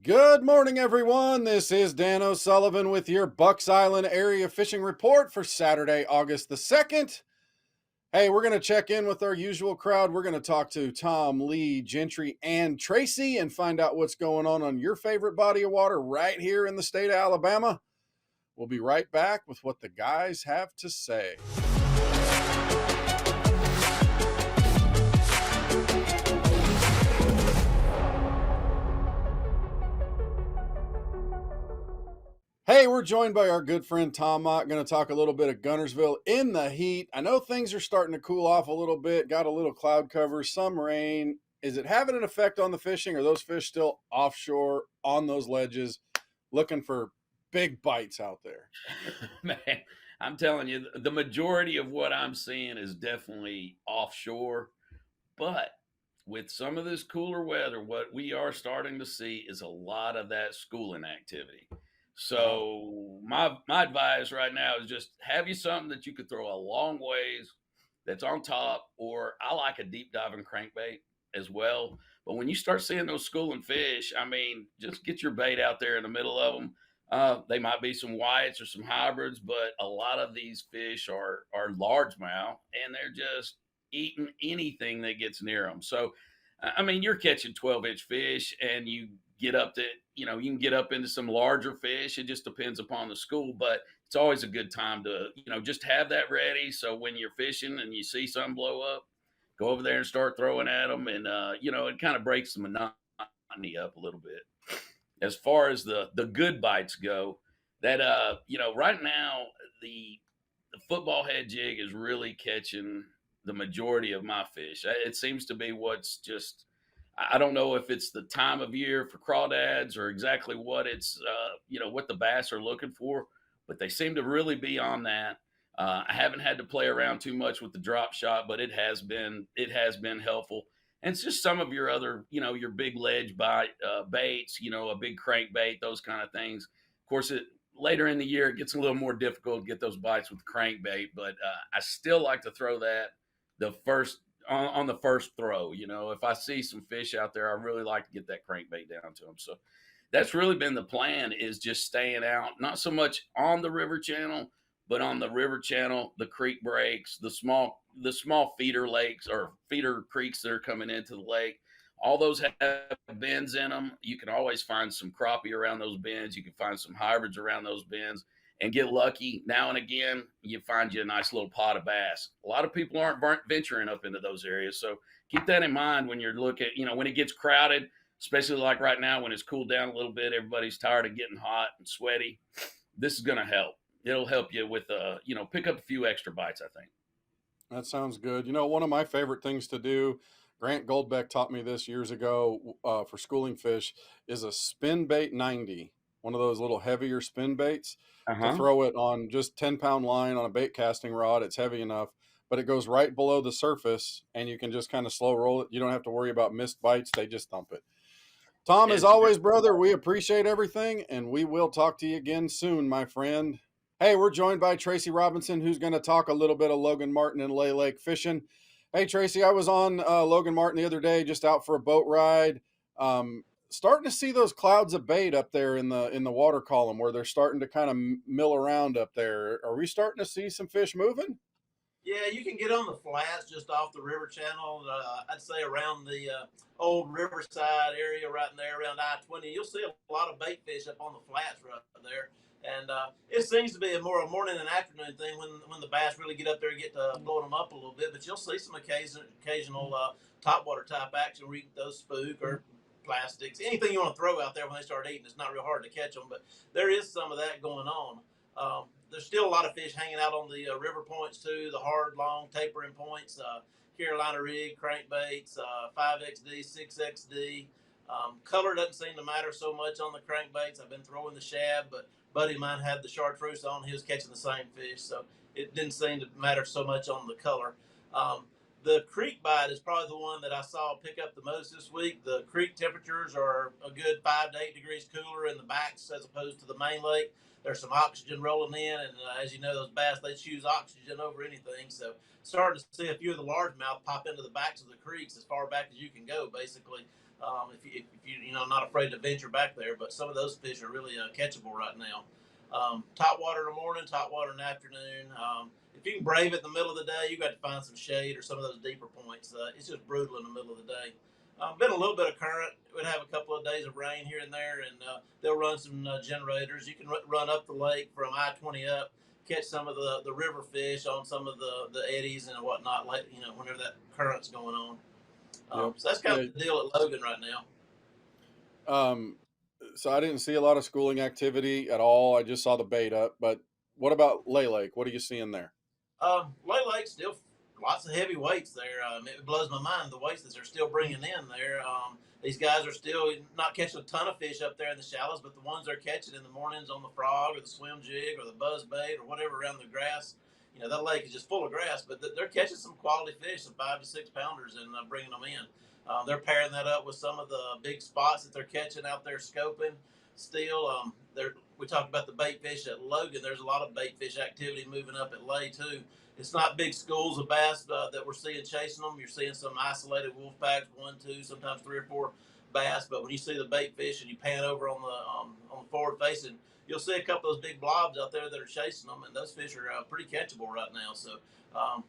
Good morning, everyone. This is Dan O'Sullivan with your Bucks Island area fishing report for Saturday, August the 2nd. Hey, we're going to check in with our usual crowd. We're going to talk to Tom, Lee, Gentry, and Tracy and find out what's going on your favorite body of water right here in the state of Alabama. We'll be right back with what the guys have to say. Hey, we're joined by our good friend Tom Mott. Going to talk a little bit of Guntersville in the heat. I know things are starting to cool off a little bit. Got a little cloud cover, some rain. Is it having an effect on the fishing? Are those fish still offshore on those ledges looking for big bites out there? Man, I'm telling you, the majority of what I'm seeing is definitely offshore. But with some of this cooler weather, what we are starting to see is a lot of that schooling activity. Wow. So my advice right now is just have you something that you could throw a long ways that's on top, or I like a deep diving crankbait as well. But when you start seeing those schooling fish, I mean, just get your bait out there in the middle of them. They might be some whites or some hybrids, but a lot of these fish are largemouth, and they're just eating anything that gets near them. So, I mean, you're catching 12-inch fish, and you get up to, you can get up into some larger fish. It just depends upon the school, but it's always a good time to, just have that ready. So when you're fishing and you see something blow up, go over there and start throwing at them, and it kind of breaks the monotony up a little bit. As far as the good bites go, that right now the football head jig is really catching the majority of my fish. It seems to be what's just, I don't know if it's the time of year for crawdads or exactly what it's what the bass are looking for, but they seem to really be on that. I haven't had to play around too much with the drop shot, but it has been helpful. And it's just some of your other, your big ledge bite baits, a big crankbait, those kind of things. Of course, later in the year it gets a little more difficult to get those bites with crankbait, but I still like to throw that the first on the first throw. If I see some fish out there, I really like to get that crankbait down to them. So that's really been the plan, is just staying out, not so much on the river channel, but on the river channel, the creek breaks, the small feeder lakes or feeder creeks that are coming into the lake. All those have bends in them. You can always find some crappie around those bends. You can find some hybrids around those bends and get lucky. Now and again, you find you a nice little pot of bass. A lot of people aren't venturing up into those areas. So keep that in mind when you're looking, when it gets crowded, especially like right now when it's cooled down a little bit, everybody's tired of getting hot and sweaty. This is going to help. It'll help you with, pick up a few extra bites, I think. That sounds good. One of my favorite things to do, Grant Goldbeck taught me this years ago for schooling fish, is a spin bait 90, one of those little heavier spin baits, Uh to huh. throw it on just 10-pound line on a bait casting rod. It's heavy enough, but it goes right below the surface and you can just kind of slow roll it. You don't have to worry about missed bites. They just thump it. Tom, as It's always, brother, we appreciate everything and we will talk to you again soon, my friend. Hey, we're joined by Tracy Robinson, who's going to talk a little bit of Logan Martin and Lay Lake fishing. Hey, Tracy, I was on Logan Martin the other day, just out for a boat ride. Starting to see those clouds of bait up there in the water column, where they're starting to kind of mill around up there. Are we starting to see some fish moving? Yeah, you can get on the flats just off the river channel. I'd say around the old Riverside area, right in there around I-20. You'll see a lot of bait fish up on the flats right there. And it seems to be more a morning and afternoon thing when the bass really get up there and get to blowing them up a little bit. But you'll see some occasional topwater type action where you can throw spook or plastics, anything you want to throw out there when they start eating. It's not real hard to catch them, but there is some of that going on. There's still a lot of fish hanging out on the river points too, the hard, long, tapering points, Carolina rig, crankbaits, 5XD, 6XD. Color doesn't seem to matter so much on the crankbaits. I've been throwing the shad, but buddy of mine had the chartreuse on. He was catching the same fish, so it didn't seem to matter so much on the color. The creek bite is probably the one that I saw pick up the most this week. The creek temperatures are a good 5 to 8 degrees cooler in the backs as opposed to the main lake. There's some oxygen rolling in, and as you know, those bass, they choose oxygen over anything. So starting to see a few of the largemouth pop into the backs of the creeks as far back as you can go, basically. If you not afraid to venture back there. But some of those fish are really catchable right now. Top water in the morning, top water in the afternoon. If you can brave it in the middle of the day, you got to find some shade or some of those deeper points. It's just brutal in the middle of the day. Been a little bit of current. We'd have a couple of days of rain here and there, and they'll run some generators. You can run up the lake from I-20 up, catch some of the river fish on some of the eddies and whatnot. Like whenever that current's going on. Yep. So that's kind of the deal at Logan right now. So I didn't see a lot of schooling activity at all. I just saw the bait up. But what about Lay Lake? What are you seeing there? Lay Lake still lots of heavy weights there. It blows my mind the weights that they're still bringing in there. These guys are still not catching a ton of fish up there in the shallows, but the ones they're catching in the mornings on the frog or the swim jig or the buzz bait or whatever around the grass, that lake is just full of grass, but they're catching some quality fish, some 5 to 6 pounders, and bringing them in. They're pairing that up with some of the big spots that they're catching out there scoping. Still, we talked about the bait fish at Logan. There's a lot of bait fish activity moving up at Lay too. It's not big schools of bass that we're seeing chasing them. You're seeing some isolated wolf packs, 1, 2, sometimes 3 or 4 bass. But when you see the bait fish and you pan over on the forward facing, you'll see a couple of those big blobs out there that are chasing them, and those fish are pretty catchable right now. So, a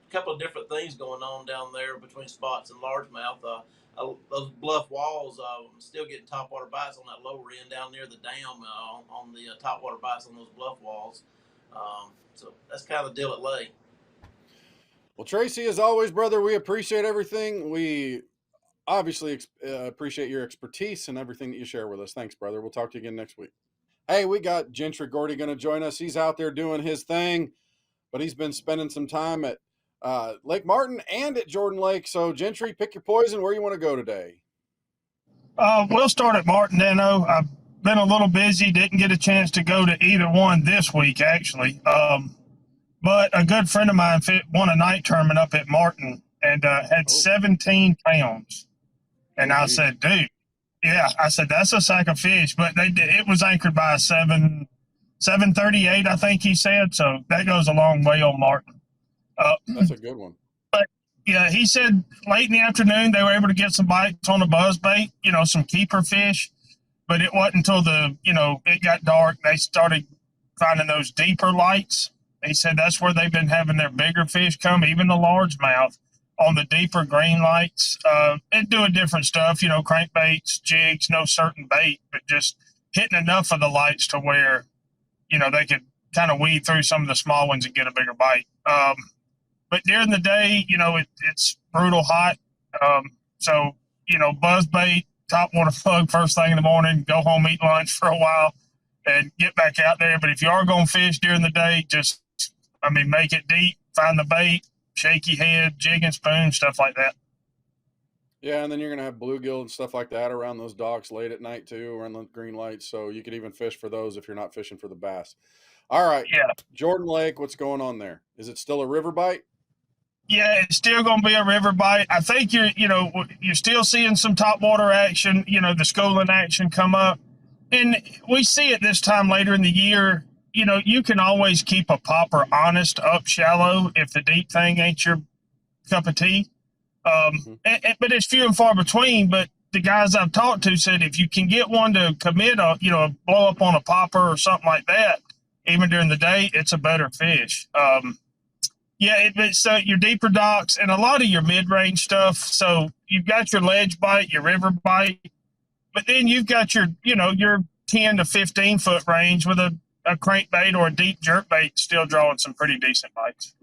couple of different things going on down there between spots and largemouth. Those bluff walls, still getting topwater bites on that lower end down near the dam on the topwater bites on those bluff walls. So that's kind of the deal at Lay. Well, Tracy, as always, brother, we appreciate everything. We obviously appreciate your expertise and everything that you share with us. Thanks, brother. We'll talk to you again next week. Hey, we got Gentry Gordy going to join us. He's out there doing his thing, but he's been spending some time at Lake Martin and at Jordan Lake. So, Gentry, pick your poison. Where you want to go today? We'll start at Martin Dano. I've been a little busy, didn't get a chance to go to either one this week, actually. But a good friend of mine won a night tournament up at Martin and had 17 pounds. And I said, dude, yeah, I said, that's a sack of fish. But it was anchored by a 738, I think he said. So that goes a long way on Martin. That's a good one. But yeah, he said late in the afternoon they were able to get some bites on the buzz bait, some keeper fish. But it wasn't until it got dark, they started finding those deeper lights. He said that's where they've been having their bigger fish come, even the largemouth, on the deeper green lights. And doing different stuff, crankbaits, jigs, no certain bait, but just hitting enough of the lights to where, they could kind of weed through some of the small ones and get a bigger bite. But during the day, it's brutal hot. So, buzz bait, topwater plug first thing in the morning, go home, eat lunch for a while, and get back out there. But if you are going to fish during the day, make it deep, find the bait, shaky head, jig and spoon, stuff like that. Yeah, and then you're going to have bluegill and stuff like that around those docks late at night too, around the green lights. So you could even fish for those if you're not fishing for the bass. All right. Yeah. Jordan Lake, what's going on there? Is it still a river bite? Yeah, it's still going to be a river bite. I think you're still seeing some topwater action, the schooling action come up. And we see it this time later in the year. You can always keep a popper honest up shallow if the deep thing ain't your cup of tea. But it's few and far between. But the guys I've talked to said if you can get one to commit blow up on a popper or something like that, even during the day, it's a better fish. It's your deeper docks and a lot of your mid-range stuff. So you've got your ledge bite, your river bite, but then you've got your 10 to 15 foot range with a crankbait or a deep jerk bait still drawing some pretty decent bites.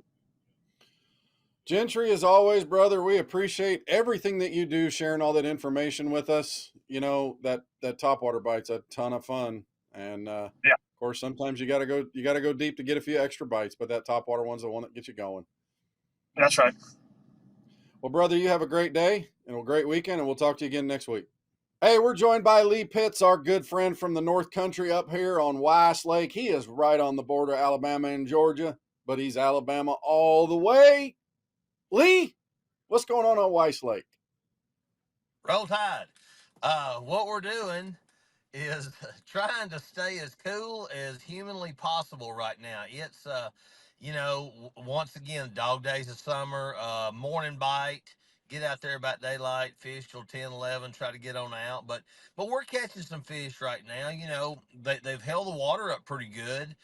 Gentry, as always, brother, we appreciate everything that you do, sharing all that information with us. That topwater bite's a ton of fun. And of course, sometimes you gotta go deep to get a few extra bites, but that topwater one's the one that gets you going. That's right. Well, brother, you have a great day and a great weekend, and we'll talk to you again next week. Hey, we're joined by Lee Pitts, our good friend from the North Country up here on Weiss Lake. He is right on the border of Alabama and Georgia, but he's Alabama all the way. Lee, what's going on Weiss Lake? Roll Tide. What we're doing is trying to stay as cool as humanly possible right now. It's, once again, dog days of summer, morning bite, get out there about daylight, fish till 10, 11, try to get on out. But we're catching some fish right now. You know, they've held the water up pretty good.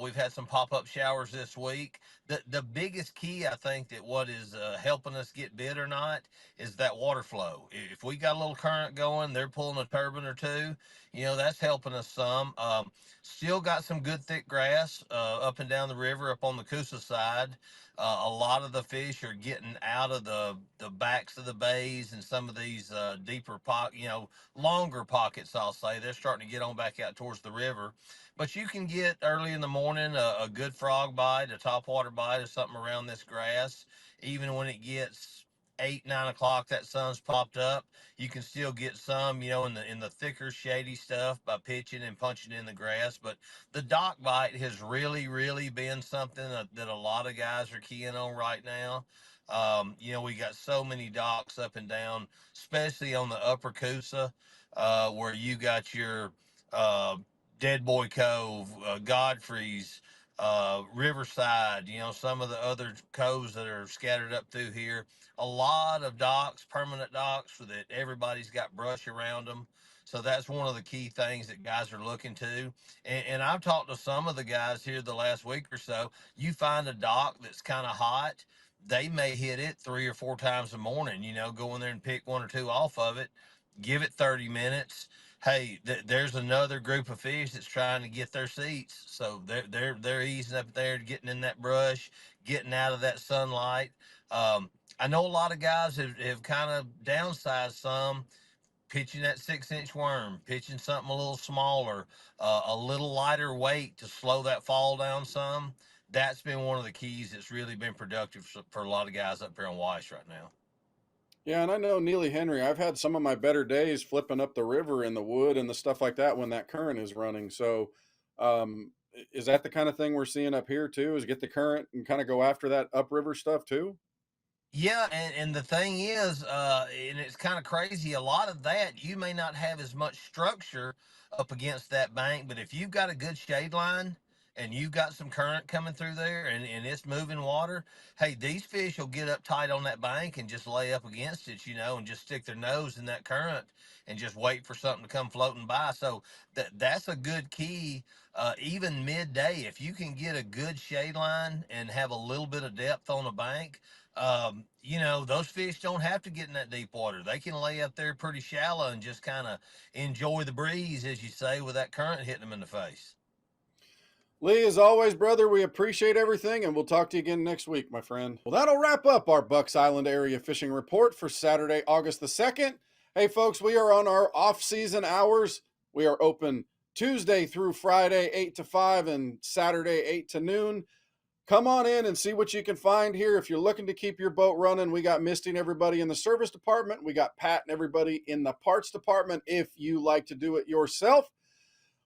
We've had some pop-up showers this week. The biggest key, I think, that what is helping us get bit or not is that water flow. If we got a little current going, they're pulling a turbine or two. You know, that's helping us some. Still got some good thick grass up and down the river up on the Coosa side. A lot of the fish are getting out of the backs of the bays and some of these deeper longer pockets. I'll say they're starting to get on back out towards the river. But you can get early in the morning a good frog bite, a topwater bite, or something around this grass. Even when it gets 8, 9 o'clock, that sun's popped up. You can still get some, in the thicker, shady stuff by pitching and punching in the grass. But the dock bite has really, really been something that a lot of guys are keying on right now. We got so many docks up and down, especially on the upper Coosa, where you got your uh, Dead Boy Cove, Godfrey's, Riverside, some of the other coves that are scattered up through here. A lot of docks, permanent docks, so that everybody's got brush around them. So that's one of the key things that guys are looking to. And I've talked to some of the guys here the last week or so. You find a dock that's kind of hot, they may hit it 3 or 4 times a morning, go in there and pick 1 or 2 off of it, give it 30 minutes. Hey, there's another group of fish that's trying to get their seats. So they're easing up there, getting in that brush, getting out of that sunlight. I know a lot of guys have kind of downsized some, pitching that 6-inch worm, pitching something a little smaller, a little lighter weight to slow that fall down some. That's been one of the keys that's really been productive for a lot of guys up here on Weiss right now. Yeah, and I know Neely Henry. I've had some of my better days flipping up the river in the wood and the stuff like that when that current is running. So, is that the kind of thing we're seeing up here too? Is get the current and kind of go after that upriver stuff too? Yeah, and the thing is, and it's kind of crazy, a lot of that, you may not have as much structure up against that bank, but if you've got a good shade line and you've got some current coming through there and it's moving water, hey, these fish will get up tight on that bank and just lay up against it, and just stick their nose in that current and just wait for something to come floating by. So that's a good key. Even midday, if you can get a good shade line and have a little bit of depth on a bank, those fish don't have to get in that deep water. They can lay up there pretty shallow and just kind of enjoy the breeze, as you say, with that current hitting them in the face. Lee, as always, brother, we appreciate everything and we'll talk to you again next week, my friend. Well, that'll wrap up our Bucks Island area fishing report for Saturday, August the 2nd. Hey, folks, we are on our off-season hours. We are open Tuesday through Friday, 8 to 5, and Saturday, 8 to noon. Come on in and see what you can find here. If you're looking to keep your boat running, we got Misty and everybody in the service department. We got Pat and everybody in the parts department if you like to do it yourself.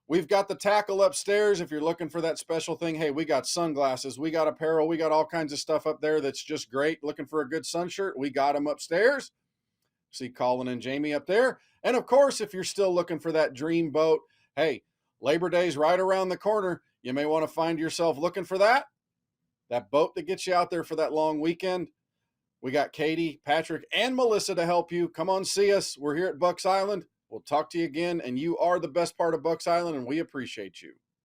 We've got the tackle upstairs if you're looking for that special thing. Hey, we got sunglasses, we got apparel, we got all kinds of stuff up there that's just great. Looking for a good sun shirt, we got them upstairs. See Colin and Jamie up there. And of course, if you're still looking for that dream boat, hey, Labor Day's right around the corner. You may want to find yourself looking for that boat that gets you out there for that long weekend. We got Katie, Patrick, and Melissa to help you. Come on, see us. We're here at Bucks Island. We'll talk to you again, and you are the best part of Bucks Island, and we appreciate you.